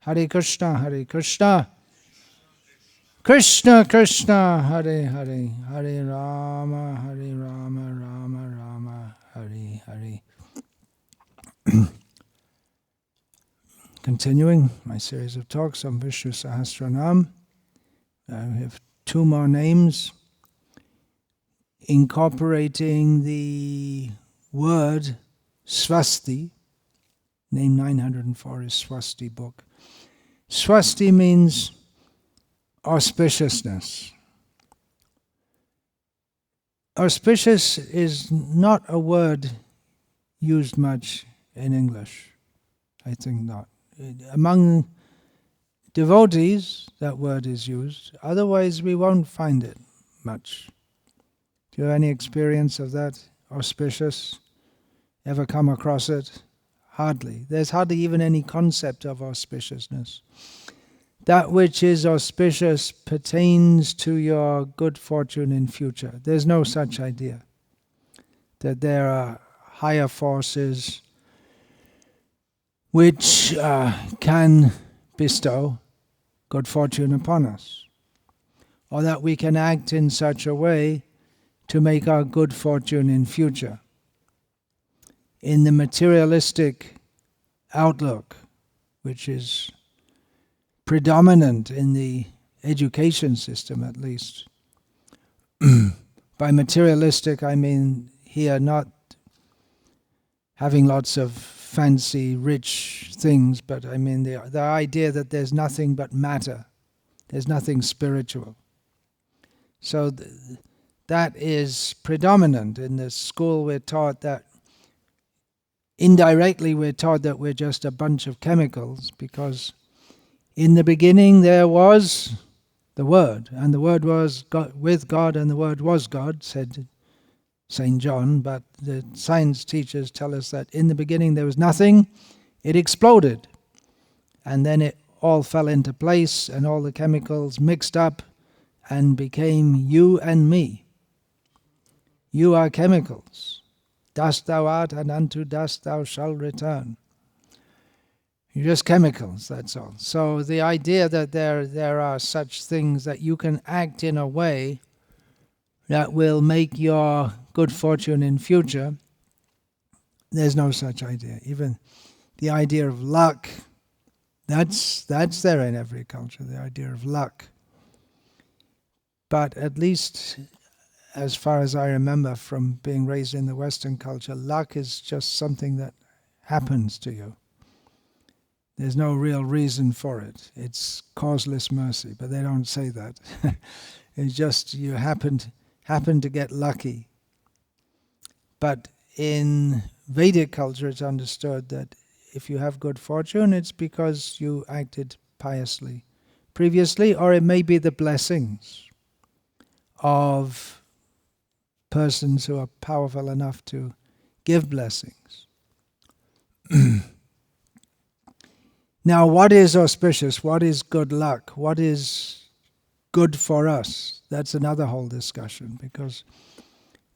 Hare Krishna, Krishna Krishna, Hare Hare, Hare Rama, Rama Rama, Hare Hare. Continuing my series of talks on Vishnu Sahasranama, I have two more names incorporating the word Svasti. Name 904 is Svasti-bhuk. Swasti means auspiciousness. Auspicious is not a word used much in English. I think not. Among devotees, that word is used. Otherwise, we won't find it much. Do you have any experience of that? Auspicious? Ever come across it? Hardly. There's hardly even any concept of auspiciousness. That which is auspicious pertains to your good fortune in future. There's no such idea that there are higher forces which can bestow good fortune upon us, or that we can act in such a way to make our good fortune in future. In the materialistic outlook, which is predominant in the education system at least. By materialistic I mean here not having lots of fancy, rich things, but I mean the idea that there's nothing but matter, there's nothing spiritual. So that is predominant. In the school we're taught that, indirectly we're taught that we're just a bunch of chemicals, because in the beginning there was the Word, and the Word was God, with God, and the Word was God, said St. John, but the science teachers tell us that in the beginning there was nothing, it exploded, and then it all fell into place, and all the chemicals mixed up and became you and me. You are chemicals. Dust thou art, and unto dust thou shalt return. You're just chemicals, that's all. So the idea that there are such things that you can act in a way that will make your good fortune in future, there's no such idea. Even the idea of luck, that's there in every culture, the idea of luck. But at least as far as I remember from being raised in the Western culture, luck is just something that happens to you. There's no real reason for it. It's causeless mercy, but they don't say that. It's just you happen to get lucky. But in Vedic culture, it's understood that if you have good fortune, it's because you acted piously previously, or it may be the blessings of persons who are powerful enough to give blessings. Now, what is auspicious? What is good luck? What is good for us? That's another whole discussion, because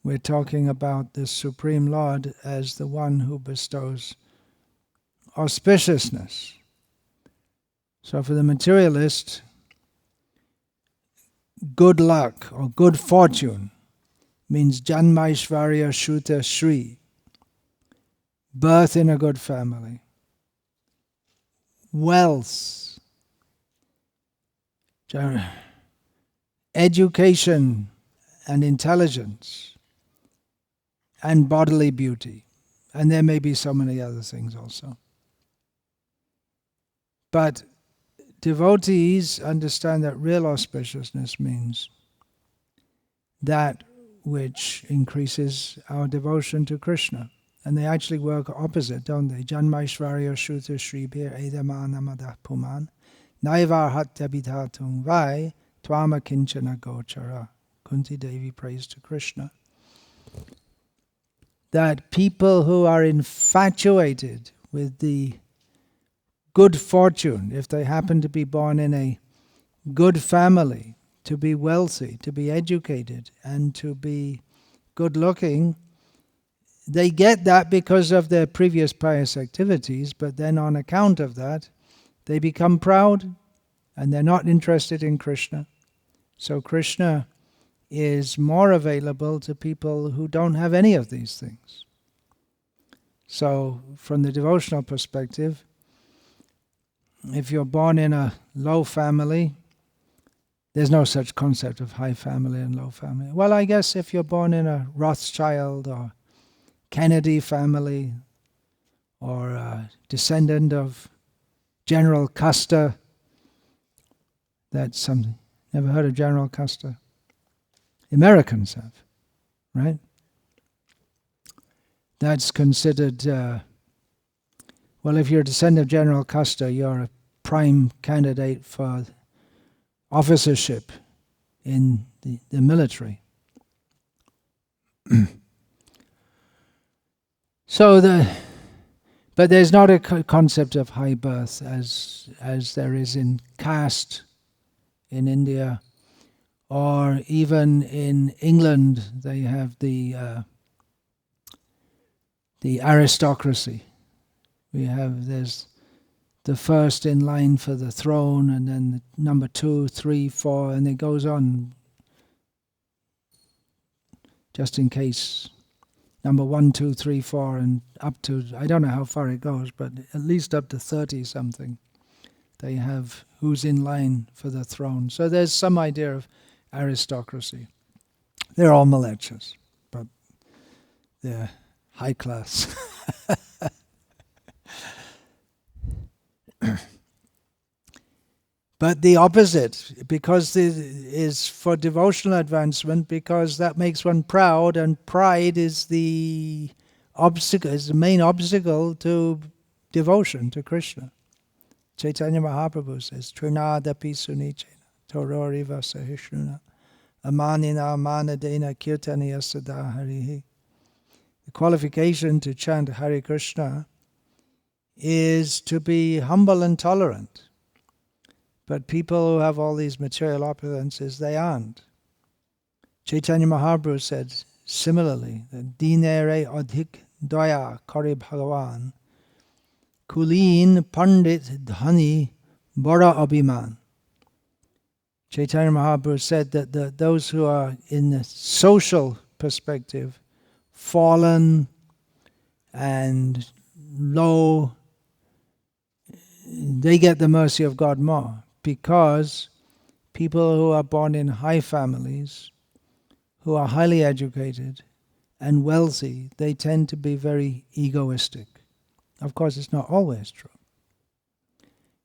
we're talking about the Supreme Lord as the one who bestows auspiciousness. So for the materialist, good luck or good fortune means Janmaishvarya Shuta Shri, birth in a good family, wealth, education and intelligence, and bodily beauty. And there may be so many other things also. But devotees understand that real auspiciousness means that which increases our devotion to Krishna. And they actually work opposite, don't they? Janmaishvarya Shuta Shribhir Edamana Madah Puman Naivar Hatyabhitatung Vai Twama Kinchana Gochara. Kunti Devi prays to Krishna. That people who are infatuated with the good fortune, if they happen to be born in a good family, to be wealthy, to be educated, and to be good-looking, they get that because of their previous pious activities, but then on account of that, they become proud and they're not interested in Krishna. So Krishna is more available to people who don't have any of these things. So from the devotional perspective, if you're born in a low family, there's no such concept of high family and low family. Well, I guess if you're born in a Rothschild or Kennedy family, or a descendant of General Custer, that's something. Never heard of General Custer? Americans have, right? That's considered, well, if you're a descendant of General Custer, you're a prime candidate for officership in the military. But there's not a concept of high birth as there is in caste in India, or even in England they have the aristocracy. There's the first in line for the throne, and then number 2, 3, 4, and it goes on. Just in case, number 1, 2, 3, 4, and up to, I don't know how far it goes, but at least up to 30 something. They have who's in line for the throne. So there's some idea of aristocracy. They're all malechas, but they're high class. But the opposite, because it is for devotional advancement, because that makes one proud, and pride is the obstacle, is the main obstacle to devotion to Krishna. Chaitanya Mahaprabhu says, Trinadapi sunichena, tororiva sahishnuna, amanina manadena kirtaniya sada harihi. The qualification to chant Hare Krishna is to be humble and tolerant. But people who have all these material opulences, they aren't. Chaitanya Mahaprabhu said similarly, that dinere adhik daya kare bhagavan, kulin pandit dhani bada abhiman. Chaitanya Mahaprabhu said that those who are in the social perspective, fallen and low, they get the mercy of God more. Because people who are born in high families, who are highly educated and wealthy, they tend to be very egoistic. Of course, it's not always true.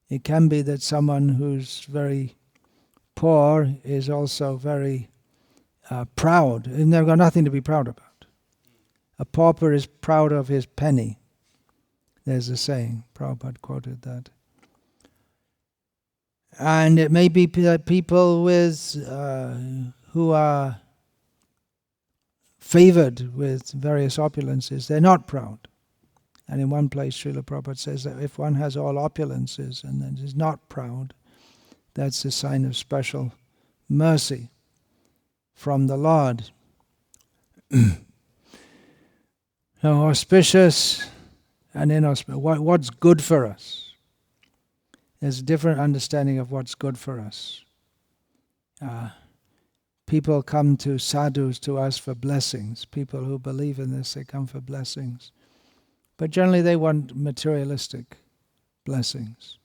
It can be that someone who's very poor is also very proud, and they've got nothing to be proud about. A pauper is proud of his penny. There's a saying, Prabhupada quoted that. And it may be that people with who are favored with various opulences, they're not proud. And in one place, Srila Prabhupada says that if one has all opulences and then is not proud, that's a sign of special mercy from the Lord. Now, auspicious and inauspicious, what's good for us? There's a different understanding of what's good for us. People come to sadhus, to us, for blessings. People who believe in this, they come for blessings. But generally they want materialistic blessings.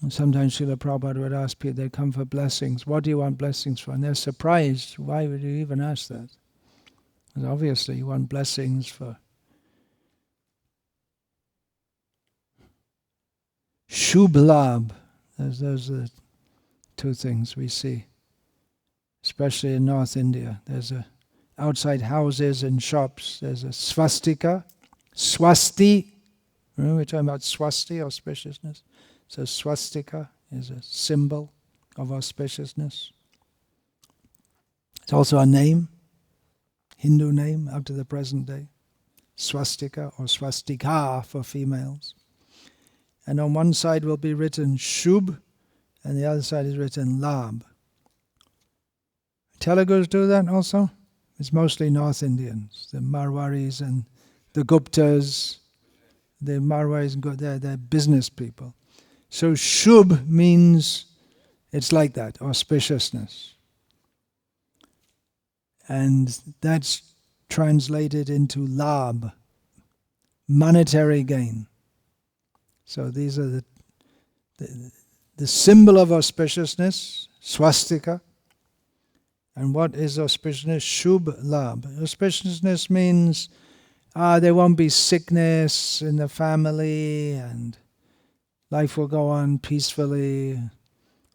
And sometimes Srila Prabhupada would ask people, they come for blessings. What do you want blessings for? And they're surprised. Why would you even ask that? Because obviously you want blessings for Shubh Labh. Those are the two things we see, especially in North India. There's outside houses and shops, there's a swastika, swasti. Remember we're talking about swasti, auspiciousness? So swastika is a symbol of auspiciousness. It's also a name, Hindu name up to the present day. Swastika or swastika for females. And on one side will be written Shubh, and the other side is written Labh. Telugus do that also. It's mostly North Indians, the Marwaris and the Guptas, The Marwaris, they're business people. So Shubh means, it's like that, auspiciousness. And that's translated into Labh, monetary gain. So these are the symbol of auspiciousness, swastika. And what is auspiciousness? Shubh Labh. Auspiciousness means there won't be sickness in the family and life will go on peacefully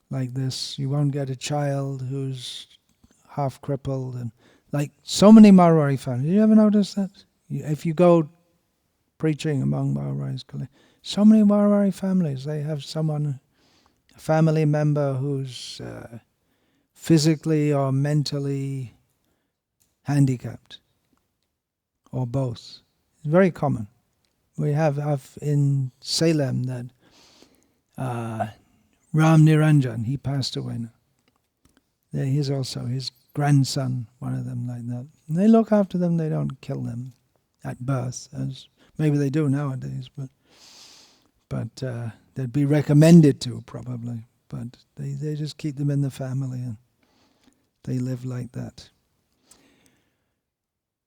like this. You won't get a child who's half crippled. And like so many Marwari families. You ever notice that? If you go preaching among Marwaris, so many Marwari families, they have someone, a family member who's physically or mentally handicapped, or both. It's very common. We have in Salem that Ram Niranjan, he passed away now. He's also his grandson, one of them like that. And they look after them, they don't kill them at birth, as maybe they do nowadays, but they'd be recommended to probably. But they just keep them in the family and they live like that.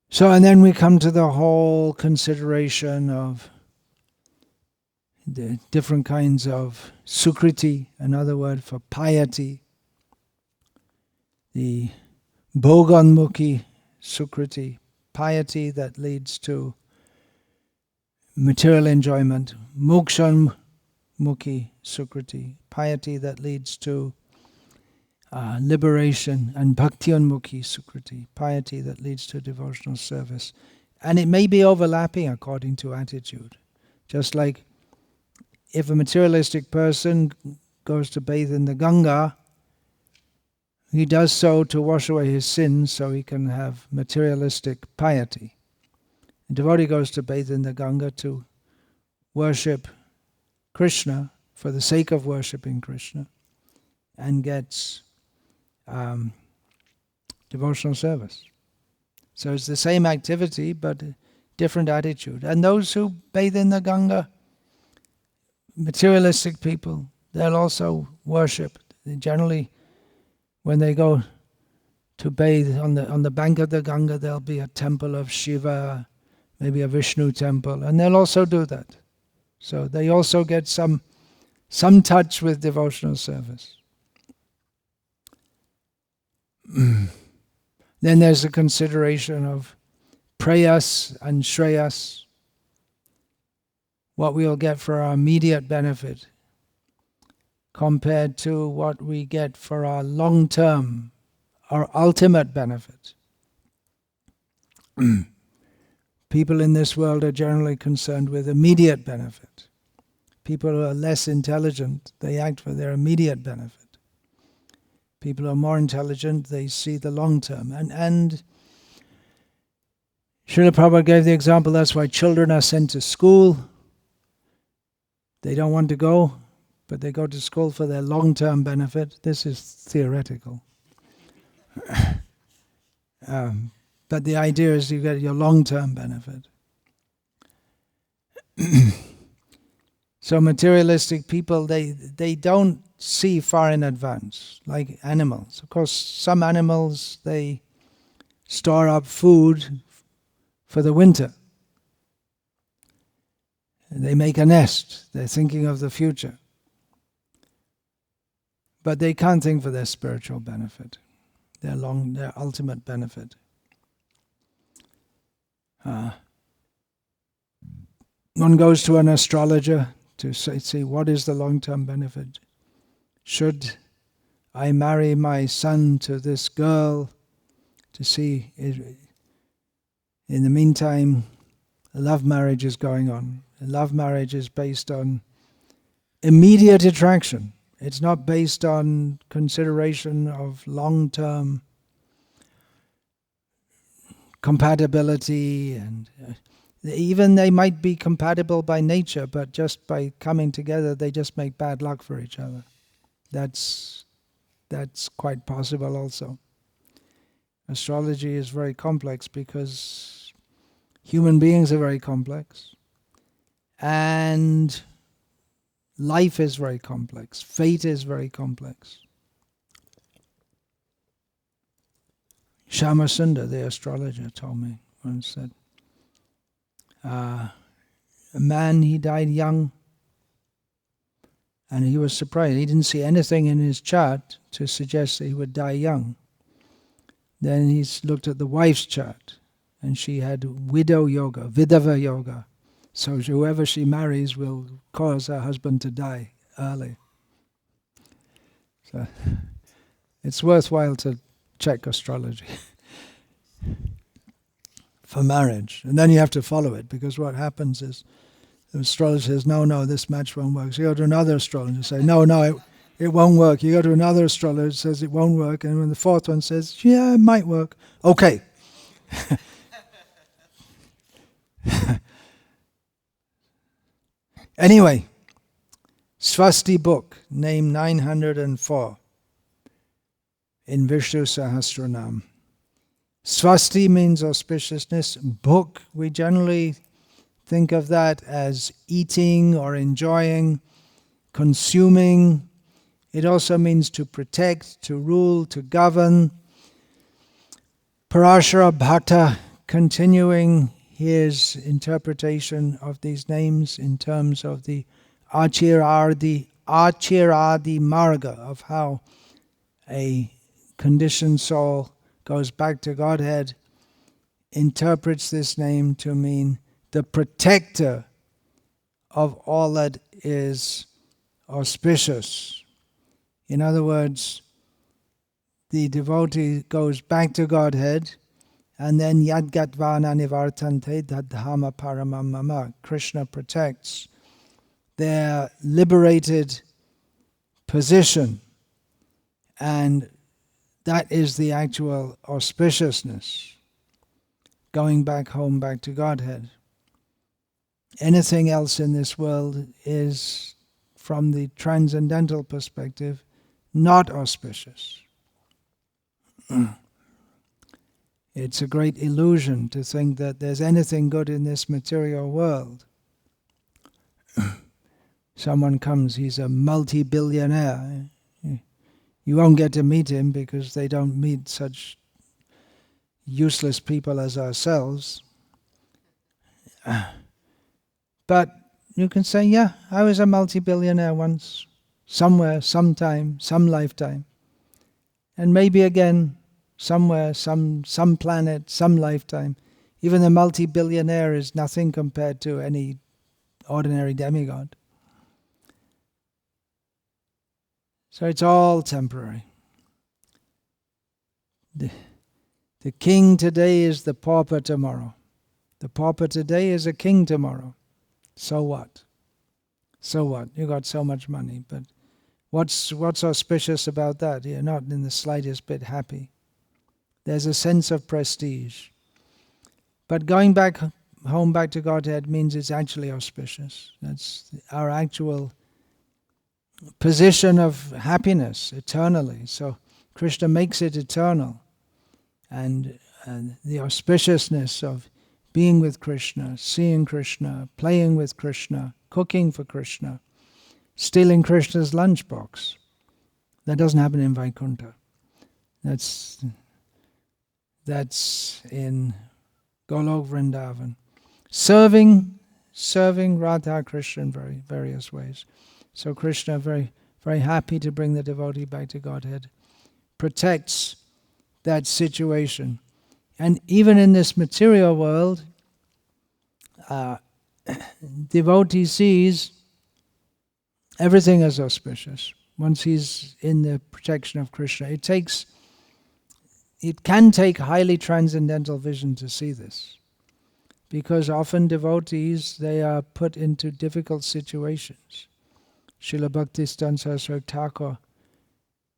So, and then we come to the whole consideration of the different kinds of sukriti, another word for piety, the bhoganmukhi sukriti, piety that leads to material enjoyment, mokshanmukhi sukriti, piety that leads to liberation, and bhakti-unmukhi sukriti, piety that leads to devotional service. And it may be overlapping according to attitude. Just like if a materialistic person goes to bathe in the Ganga, he does so to wash away his sins so he can have materialistic piety. A devotee goes to bathe in the Ganga to worship Krishna for the sake of worshipping Krishna and gets devotional service. So it's the same activity but a different attitude. And those who bathe in the Ganga, materialistic people, they'll also worship. They generally, when they go to bathe on the bank of the Ganga, there'll be a temple of Shiva, maybe a Vishnu temple, and they'll also do that. So they also get some touch with devotional service. Then there's a consideration of prayas and shreyas, what we'll get for our immediate benefit compared to what we get for our long-term, our ultimate benefit. People in this world are generally concerned with immediate benefit. People who are less intelligent, they act for their immediate benefit. People who are more intelligent, they see the long term. And Srila Prabhupada gave the example, that's why children are sent to school. They don't want to go, but they go to school for their long-term benefit. This is theoretical. But the idea is you get your long-term benefit. So materialistic people, they don't see far in advance, like animals. Of course, some animals, they store up food for the winter. They make a nest. They're thinking of the future. But they can't think for their spiritual benefit, their ultimate benefit. One goes to an astrologer to see what is the long-term benefit. Should I marry my son to this girl to see in the meantime a love marriage is going on. A love marriage is based on immediate attraction. It's not based on consideration of long-term compatibility, and even they might be compatible by nature, but just by coming together they just make bad luck for each other. That's quite possible also. Astrology is very complex because human beings are very complex, And life is very complex. Fate is very complex. Shamasundar, the astrologer, told me once that a man, he died young, and he was surprised. He didn't see anything in his chart to suggest that he would die young. Then he looked at the wife's chart, and she had widow yoga, vidava yoga. So whoever she marries will cause her husband to die early. So it's worthwhile to check astrology for marriage. And then you have to follow it, because what happens is the astrologer says, no, this match won't work. So you go to another astrologer and say, no, it won't work. You go to another astrologer and says it won't work. And when the fourth one says, yeah, it might work. Okay. Anyway, Svasti-bhuk, name 904 in Vishnu Sahasranama. Svasti means auspiciousness. Bhuk, we generally think of that as eating or enjoying, consuming. It also means to protect, to rule, to govern. Parashara Bhatta, continuing his interpretation of these names in terms of the Achiradi Marga, of how a conditioned soul goes back to Godhead, interprets this name to mean the protector of all that is auspicious. In other words, the devotee goes back to Godhead, and then Yadgatvana Nivartante Dadhama Paramam Mama. Krishna protects their liberated position, and that is the actual auspiciousness, going back home, back to Godhead. Anything else in this world is, from the transcendental perspective, not auspicious. It's a great illusion to think that there's anything good in this material world. Someone comes, he's a multi-billionaire. You won't get to meet him because they don't meet such useless people as ourselves. But you can say, yeah, I was a multi-billionaire once, somewhere, sometime, some lifetime. And maybe again, somewhere, some planet, some lifetime. Even the multi-billionaire is nothing compared to any ordinary demigod. So it's all temporary. The king today is the pauper tomorrow. The pauper today is a king tomorrow. So what? So what? You got so much money, but what's auspicious about that? You're not in the slightest bit happy. There's a sense of prestige. But going back home, back to Godhead means it's actually auspicious. That's our actual position of happiness eternally. So Krishna makes it eternal. And the auspiciousness of being with Krishna, seeing Krishna, playing with Krishna, cooking for Krishna, stealing Krishna's lunchbox. That doesn't happen in Vaikuntha. That's in Golok Vrindavan. Serving Radha Krishna in various ways. So Krishna, very, very happy to bring the devotee back to Godhead, protects that situation. And even in this material world, devotee sees everything as auspicious. Once he's in the protection of Krishna, it can take highly transcendental vision to see this. Because often devotees, they are put into difficult situations. Srila Bhakti-siddhanta Saraswati Thakur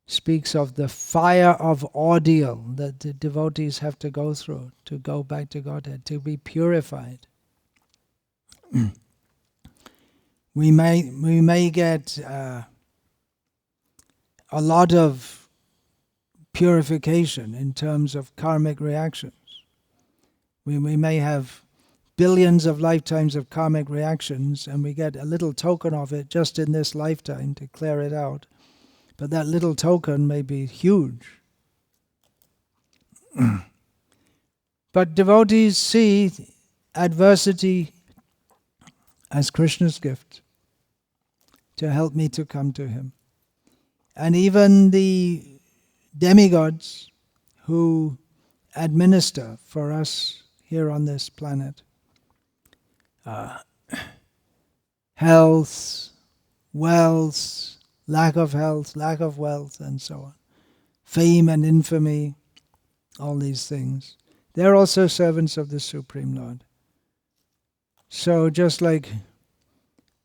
speaks of the fire of ordeal that the devotees have to go through to go back to Godhead, to be purified. We may get a lot of purification in terms of karmic reactions. We may have billions of lifetimes of karmic reactions, and we get a little token of it just in this lifetime to clear it out. But that little token may be huge. But devotees see adversity as Krishna's gift to help me to come to him. And even the demigods who administer for us here on this planet, health, wealth, lack of health, lack of wealth, and so on, fame and infamy, all these things, they're also servants of the Supreme Lord. So just like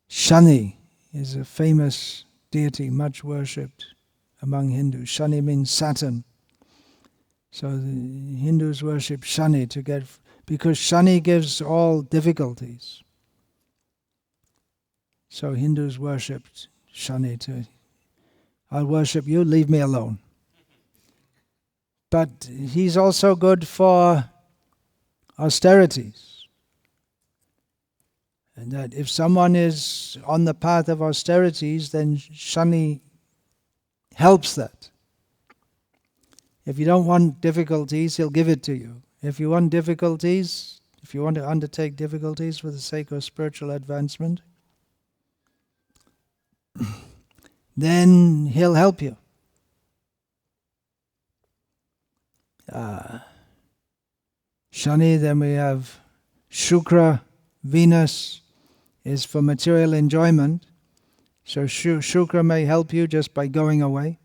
Shani is a famous deity, much worshipped among Hindus. Shani means Saturn. So the Hindus worship Shani because Shani gives all difficulties. So Hindus worshipped Shani I'll worship you, leave me alone. But he's also good for austerities. And that if someone is on the path of austerities, then Shani helps that. If you don't want difficulties, he'll give it to you. If you want difficulties, if you want to undertake difficulties for the sake of spiritual advancement, then he'll help you. Shani, then we have Shukra, Venus is for material enjoyment. So Shukra may help you just by going away,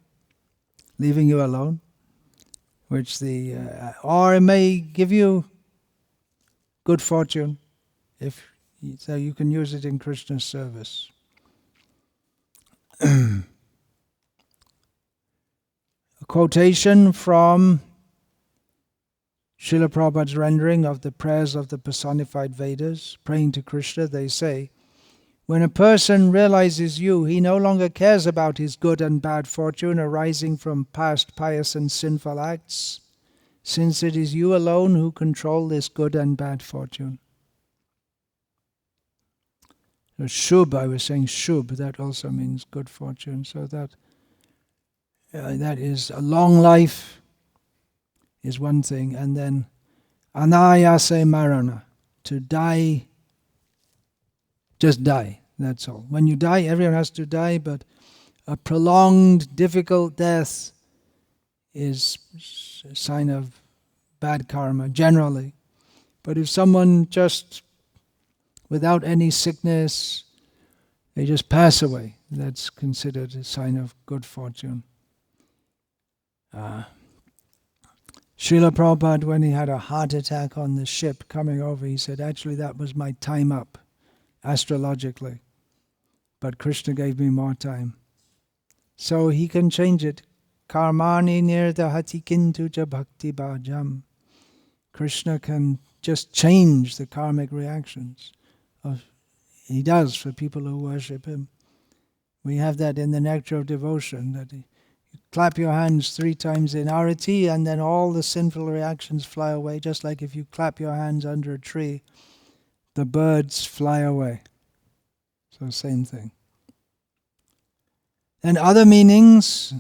leaving you alone, or it may give you good fortune, so you can use it in Krishna's service. A quotation from Srila Prabhupada's rendering of the prayers of the personified Vedas, praying to Krishna, they say, when a person realizes you, he no longer cares about his good and bad fortune arising from past pious and sinful acts, since it is you alone who control this good and bad fortune. So Shubh, I was saying Shubh, that also means good fortune. So that is a long life is one thing, and then anayase marana, to die, just die, that's all. When you die, everyone has to die, but a prolonged, difficult death is a sign of bad karma, generally. But if someone just, without any sickness, they just pass away, that's considered a sign of good fortune. Srila Prabhupada, when he had a heart attack on the ship coming over, he said, actually that was my time up, astrologically. But Krishna gave me more time. So he can change it. Karmani nirdahati kintu ja bhakti bhajam. Krishna can just change the karmic reactions. He does for people who worship him. We have that in the nectar of devotion, that you clap your hands 3 times in arati and then all the sinful reactions fly away, just like if you clap your hands under a tree, the birds fly away. So same thing. And other meanings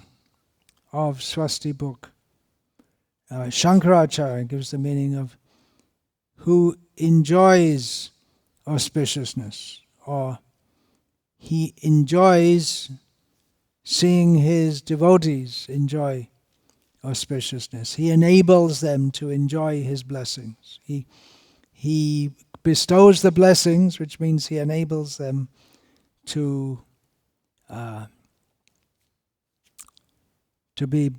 of Svasti-bhuk. Shankaracharya gives the meaning of who enjoys auspiciousness, or he enjoys seeing his devotees enjoy auspiciousness. He enables them to enjoy his blessings. He bestows the blessings, which means he enables them to be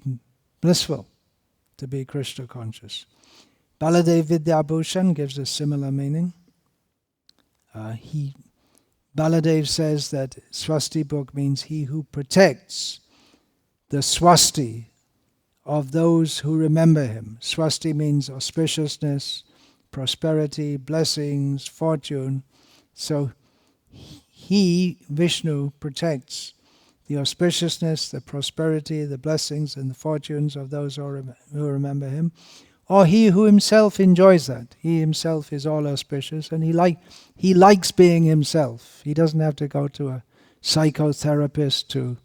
blissful, to be Krishna conscious. Baladev Vidyabhushan gives a similar meaning. Baladev says that Svasti-bhuk means he who protects the swasti of those who remember him. Swasti means auspiciousness, prosperity, blessings, fortune. So he, Vishnu, protects the auspiciousness, the prosperity, the blessings and the fortunes of those who remember him. or he who himself enjoys that. He himself is all auspicious, and he likes being himself. He doesn't have to go to a psychotherapist to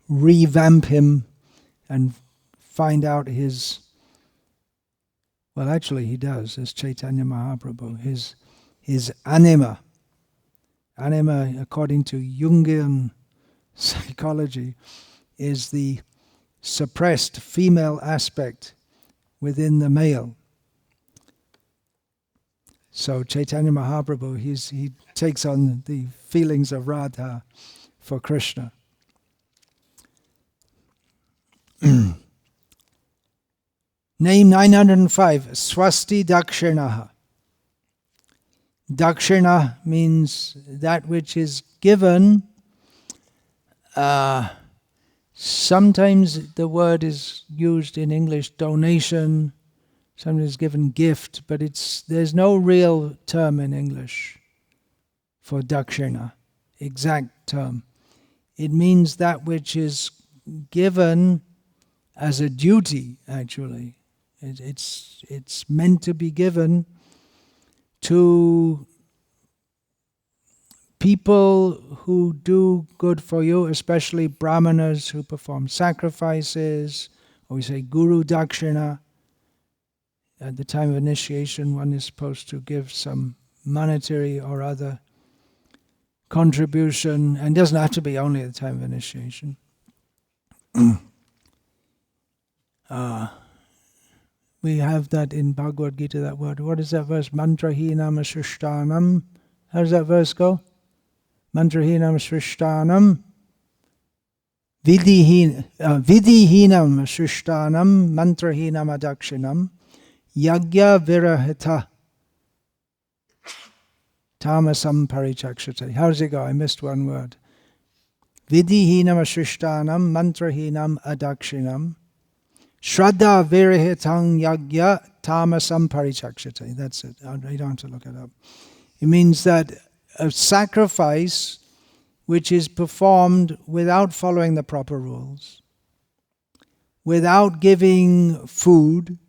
revamp him and find out his... Well, actually he does, as Chaitanya Mahaprabhu, his anima. Anima, according to Jungian psychology, is the suppressed female aspect within the male. So Chaitanya Mahaprabhu, he takes on the feelings of Radha for Krishna. Name 905, Svasti-dakshinah. Dakshina means that which is given. Sometimes the word is used in English, donation, sometimes given gift, but there's no real term in English for dakshina, exact term. It means that which is given as a duty, actually. It's meant to be given to people who do good for you, especially brahmanas who perform sacrifices, or we say guru dakshina. At the time of initiation, one is supposed to give some monetary or other contribution, and it doesn't have to be only at the time of initiation. We have that in Bhagavad Gita, that word. What is that verse? Mantrahinam shrishtanam. How does that verse go? Mantrahinam shrishtanam. Vidihinam shrishtanam. Mantrahinam adakshinam. Yagya virahita. Tamasam parichakshate. How does it go? I missed one word. Vidihinam shrishtanam. Mantrahinam adakshinam. Shraddha virahitang yagya tamasam parichakshate. That's it. You don't have to look it up. It means that a sacrifice which is performed without following the proper rules, without giving food,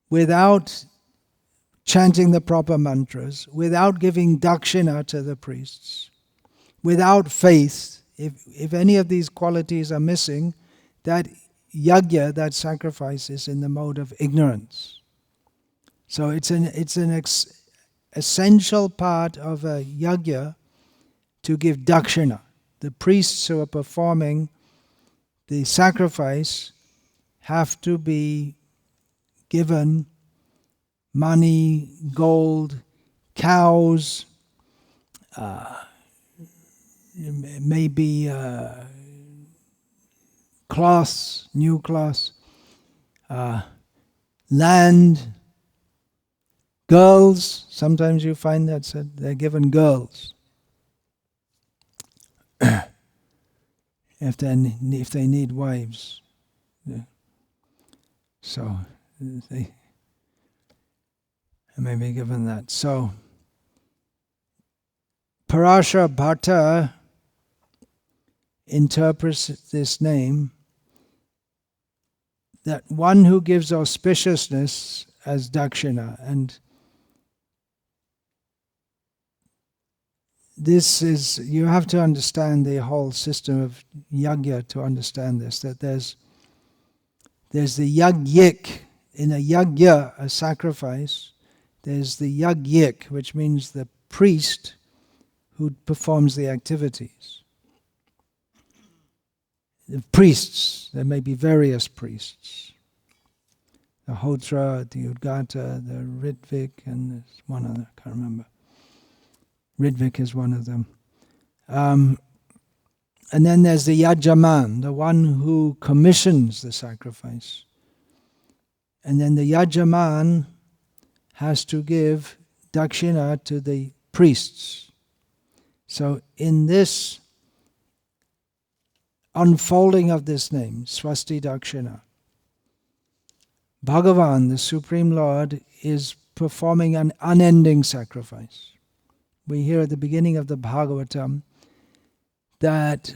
without chanting the proper mantras, without giving dakshina to the priests, without faith, if any of these qualities are missing, that yagya, that sacrifice, is in the mode of ignorance. So it's an essential part of a yagya to give dakshina. The priests who are performing the sacrifice have to be given money, gold, cows, maybe cloths, new cloths, land, girls. Sometimes you find that they're given girls if they need wives. Yeah. So they may be given that. So Parashara Bhatta interprets this name that one who gives auspiciousness as dakshina, and this is, you have to understand the whole system of yagya to understand this, that there's the yagyik. In a yagya, a sacrifice, there's the yagyik, which means the priest who performs the activities. The priests, there may be various priests. The Hotra, the Udgata, the Ritvik, and there's one other, I can't remember. Ritvik is one of them. And then there's the Yajaman, the one who commissions the sacrifice. And then the Yajaman has to give dakshina to the priests. So in this unfolding of this name, Svasti-dakshinah, Bhagavan, the Supreme Lord, is performing an unending sacrifice. We hear at the beginning of the Bhagavatam that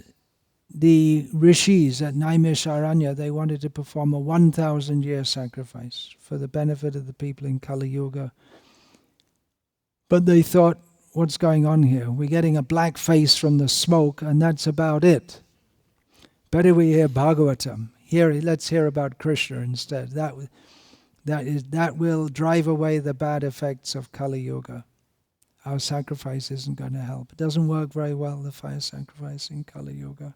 the rishis at Naimisharanya, they wanted to perform a 1,000-year sacrifice for the benefit of the people in Kali Yuga. But they thought, what's going on here? We're getting a black face from the smoke, and that's about it. Better we hear Bhagavatam. Let's hear about Krishna instead. That will drive away the bad effects of Kali Yuga. Our sacrifice isn't going to help. It doesn't work very well, the fire sacrifice in Kali Yuga.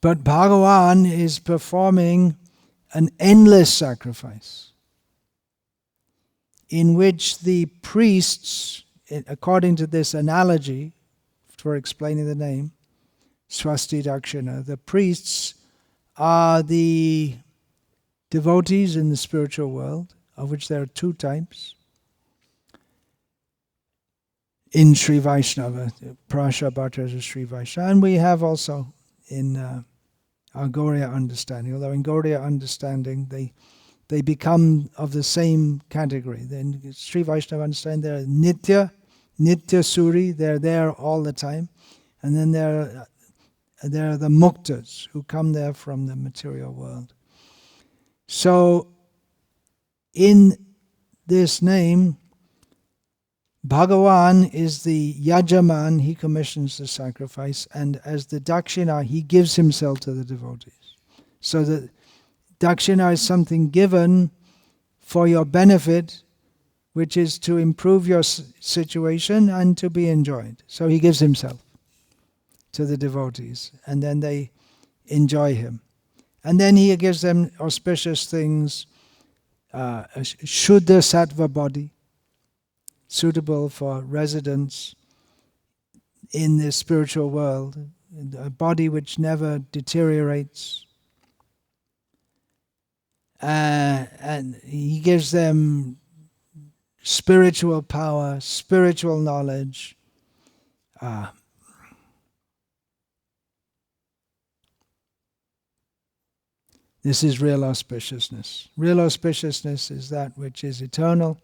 But Bhagavan is performing an endless sacrifice in which the priests, according to this analogy for explaining the name, Svasti-dakshinah, the priests are the devotees in the spiritual world, of which there are two types. In Sri Vaishnava, Prashabhata is Sri Vaishnava, and we have also in our Gauriya understanding, although in Gauriya understanding they become of the same category. Then Sri Vaishnava understanding they're Nitya Suri, they're there all the time, and then there are the Muktas who come there from the material world. So in this name, Bhagavan is the Yajaman, he commissions the sacrifice, and as the Dakshina, he gives himself to the devotees. So that Dakshina is something given for your benefit, which is to improve your situation and to be enjoyed. So he gives himself to the devotees, and then they enjoy him. And then he gives them auspicious things, a Shuddha Sattva body, suitable for residence in the spiritual world, a body which never deteriorates. And he gives them spiritual power, spiritual knowledge. This is real auspiciousness. Real auspiciousness is that which is eternal.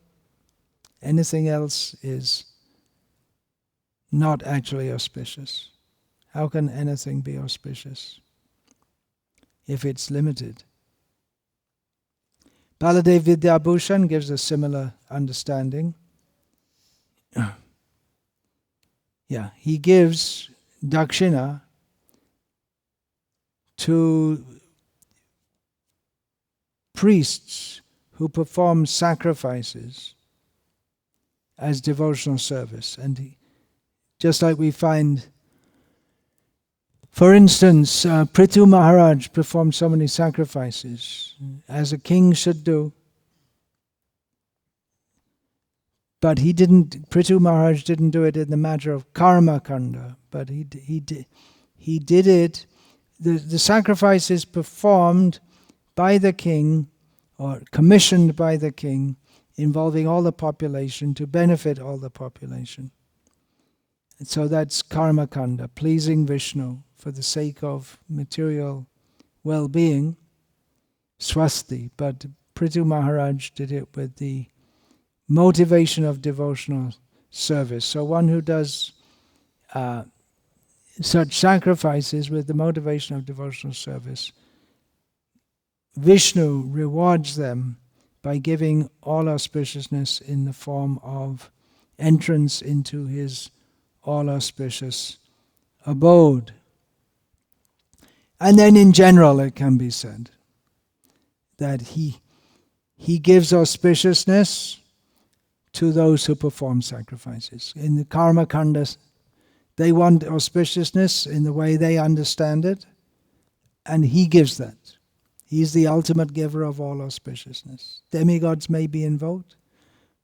Anything else is not actually auspicious. How can anything be auspicious if it's limited? Baladev Vidyabhushan gives a similar understanding. He gives dakshina to priests who perform sacrifices as devotional service. And just like we find, for instance, Prithu Maharaj performed so many sacrifices, as a king should do. But Prithu Maharaj didn't do it in the matter of karma kanda, but he did it, the sacrifice is performed by the king, or commissioned by the king, involving all the population to benefit all the population. And so that's karma kanda, pleasing Vishnu for the sake of material well-being, swasti. But Prithu Maharaj did it with the motivation of devotional service. So one who does such sacrifices with the motivation of devotional service, Vishnu rewards them by giving all auspiciousness in the form of entrance into his all-auspicious abode. And then in general it can be said that he gives auspiciousness to those who perform sacrifices. In the karma kandas, they want auspiciousness in the way they understand it, and he gives that. He's the ultimate giver of all auspiciousness. Demigods may be invoked,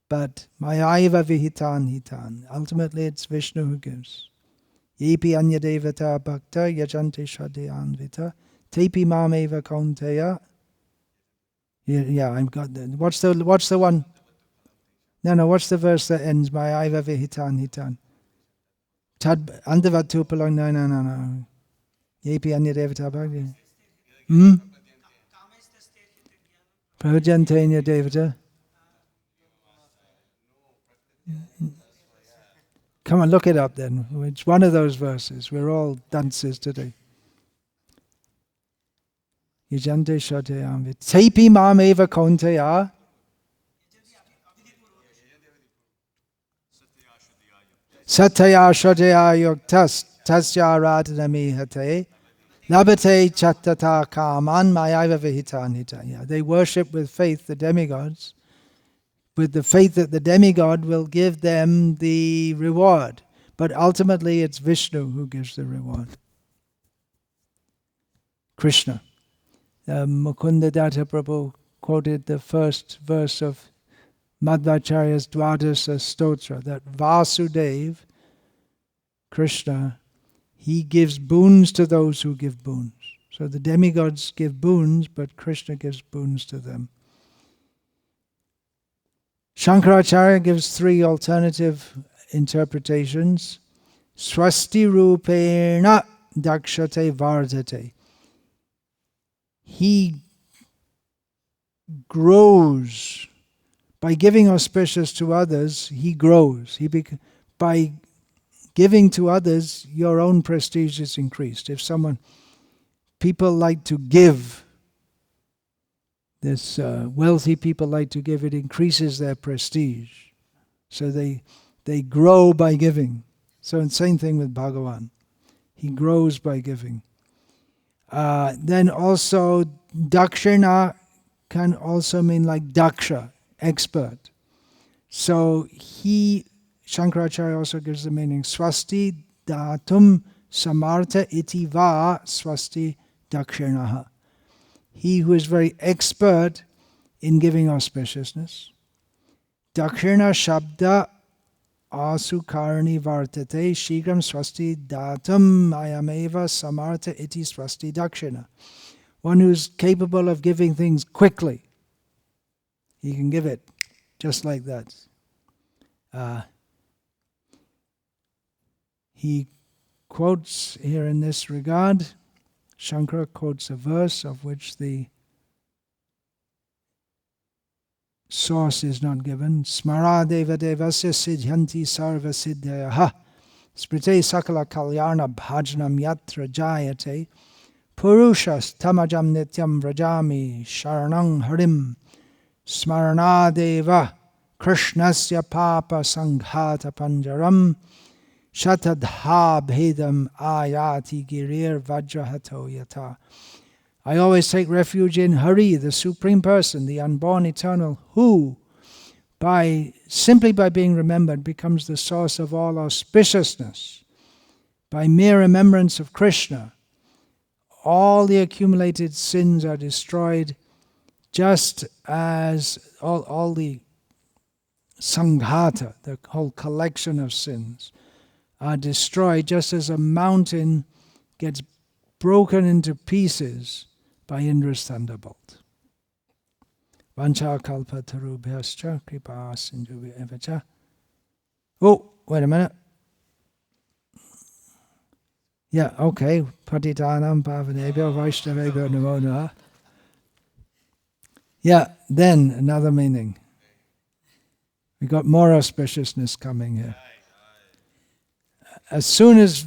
but mayaiva vihitan hitan. Ultimately it's Vishnu who gives. Yepi anya devata bhakta yajante shraddhayanvita tepi mameva kaunteya. I've got that. What's the one? No, what's the verse that ends mayaiva vihitan hitan? Tad andavatu palong, no. Yepi anya devata bhakta. Prajantanya devata. Come on, look it up then. It's one of those verses. We're all dunces today. Yajante shatayam tepi mam eva konteya sataya shataya yuktas tasya radhanami hate labate chattata kaman mayaiva vihitan hitaya. They worship with faith the demigods, with the faith that the demigod will give them the reward. But ultimately it's Vishnu who gives the reward. Krishna. Mukunda Datta Prabhu quoted the first verse of Madhvacharya's Dwadasa Stotra, that Vasudev, Krishna, he gives boons to those who give boons. So the demigods give boons, but Krishna gives boons to them. Shankaracharya gives three alternative interpretations. Svasti-rupena dakshate vardhate. He grows. By giving auspicious to others, he grows. By giving to others, your own prestige is increased. If people like to give, wealthy people like to give, it increases their prestige. So they grow by giving. So same thing with Bhagavan. He grows by giving. Then also, dakshina can also mean like daksha, expert. So Shankaracharya also gives the meaning, swasti datum samartha iti va svasti-dakshinah. He who is very expert in giving auspiciousness. Dakshina shabda asukarni vartate shigram swasti datum ayameva samartha iti svasti-dakshinah. One who's capable of giving things quickly. He can give it just like that. He quotes here in this regard, Shankara quotes a verse of which the source is not given. Smara deva devasya siddhanti sarva siddhayaha sprite sakala kalyana bhajanam yatra jayate purushas tamajam nityam vrajami sharanang harim smarana deva krishnasya papa sanghata panjaram shatadha bhedam ayati girir vajrahato yata. I always take refuge in Hari, the Supreme Person, the unborn eternal, who, simply by being remembered, becomes the source of all auspiciousness. By mere remembrance of Krishna, all the accumulated sins are destroyed, just as all the sanghata, the whole collection of sins, are destroyed, just as a mountain gets broken into pieces by Indra's thunderbolt. Vancha kalpa tarubhyascha kripa sindhuvi evacha. Oh, wait a minute. Yeah, okay. Patitanam pavanebhyo vaishnavebhyo namo namaha. Yeah, then another meaning. We got more auspiciousness coming here. As soon as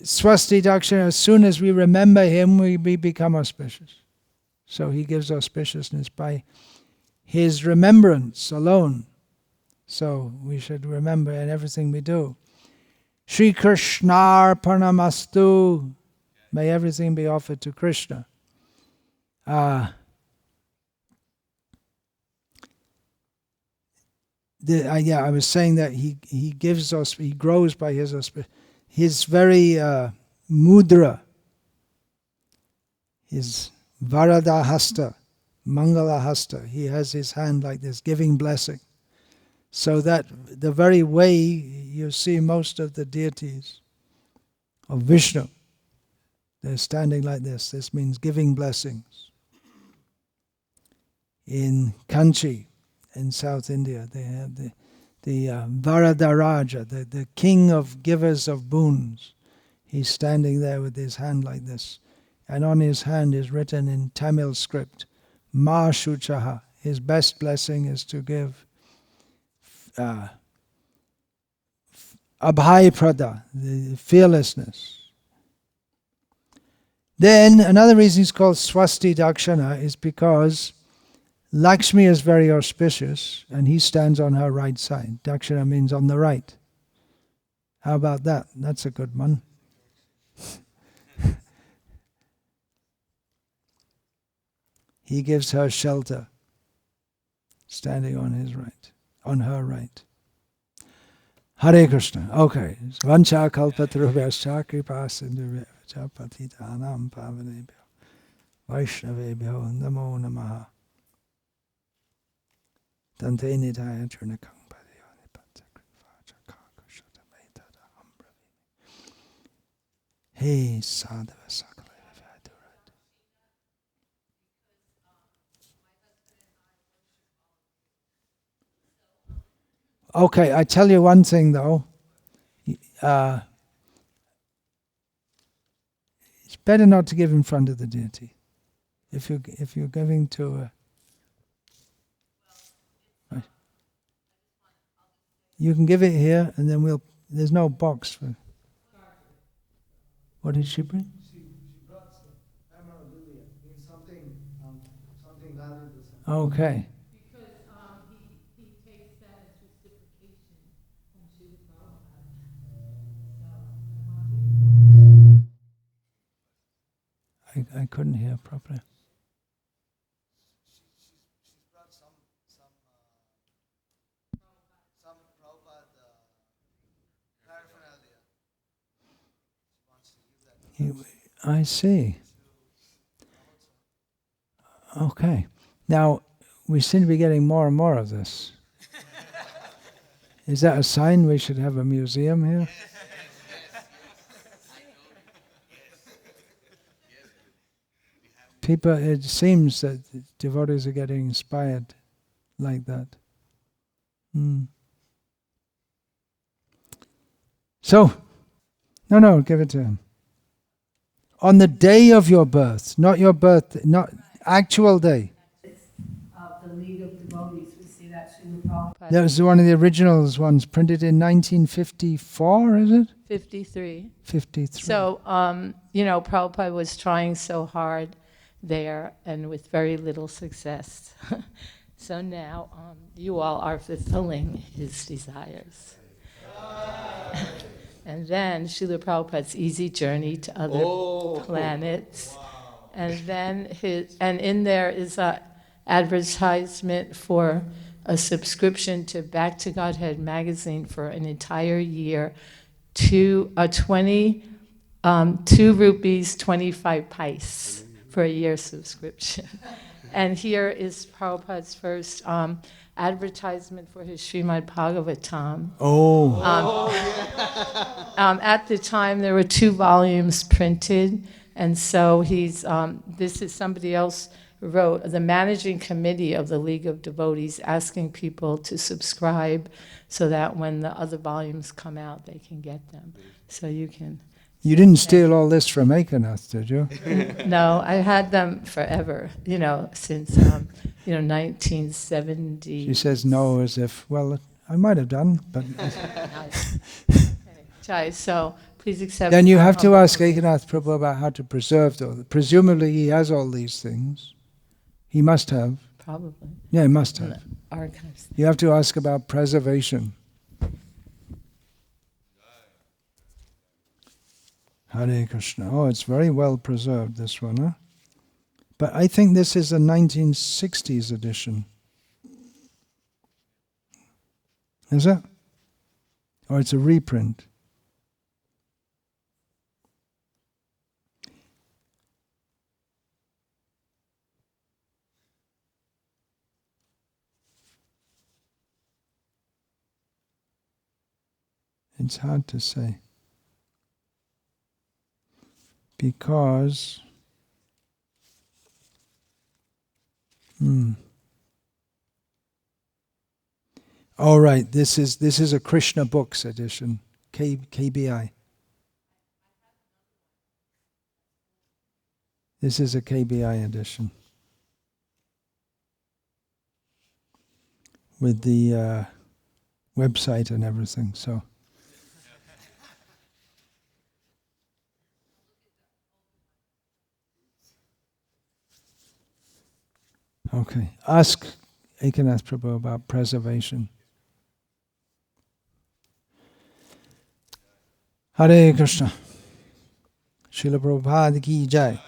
Svasti-dakshinah, as soon as we remember him, we become auspicious. So he gives auspiciousness by his remembrance alone. So we should remember in everything we do. Shri Krishnarpanamastu. May everything be offered to Krishna. I was saying that he gives us, he grows by his auspicious. His very mudra, his varada hasta, mangala hasta, he has his hand like this, giving blessing. So that the very way you see most of the deities of Vishnu, they're standing like this. This means giving blessings. In Kanchi, in South India, they have the Varadaraja, the king of givers of boons. He's standing there with his hand like this. And on his hand is written in Tamil script, Ma Shuchaha. His best blessing is to give Abhay-prada, the fearlessness. Then another reason it's called Svasti-dakshinah is because Lakshmi is very auspicious and he stands on her right side. Dakshina means on the right. How about that? That's a good one. He gives her shelter, standing on his right, on her right. Hare Krishna. Okay. Vancha kalpatarubhyascha kripasindhubhyacha patitanam pavanebhyo Vaishnavebhyo namo namaha. Dante nidaya churnakam padayani patakrivacha kakushata maitada ambravini. Hey sadhava sakala vivadurat. Okay, I tell you one thing though. It's better not to give in front of the deity. If you're giving to you can give it here, and then there's no box for. What did she bring? She brought some memorabilia, something valuable. Okay. Because he takes that as reciprocation from Srila Prabhupada. I couldn't hear properly. I see. Okay. Now, we seem to be getting more and more of this. Is that a sign we should have a museum here? People, it seems that devotees are getting inspired like that. So, no, give it to him. On the day of your birth, not your birth, not actual day. The League of Devotees, we see that Srila Prabhupada. That was one of the originals ones, printed in 1954, is it? 53. 53. So, Prabhupada was trying so hard there and with very little success. So now you all are fulfilling his desires. And then Srila Prabhupada's easy journey to other planets. Wow. And then in there is a advertisement for a subscription to Back to Godhead magazine for an entire year, 2 rupees 25 paise for a year subscription. And here is Prabhupada's first advertisement for his Srimad Bhagavatam. At the time, there were 2 volumes printed, and so this is somebody else wrote, the managing committee of the League of Devotees, asking people to subscribe so that when the other volumes come out, they can get them. So you can. You didn't steal all this from Ekanath, did you? No, I had them forever, since 1970. She says no as if, well, I might have done, but... Okay. So please accept... Then you have to ask Ekanath Prabhu about how to preserve those. Presumably he has all these things. He must have. Probably. Yeah, he must have. Archives. You have to ask about preservation. Hare Krishna. Oh, it's very well preserved, this one, huh? But I think this is a 1960s edition. Is it? Or it's a reprint? It's hard to say. Because all right, this is a Krishna Books edition, KBI. This is a KBI edition with the website and everything. So Okay. Ask Ekanath Prabhu about preservation. Hare Krishna. Srila Prabhupada ki jai.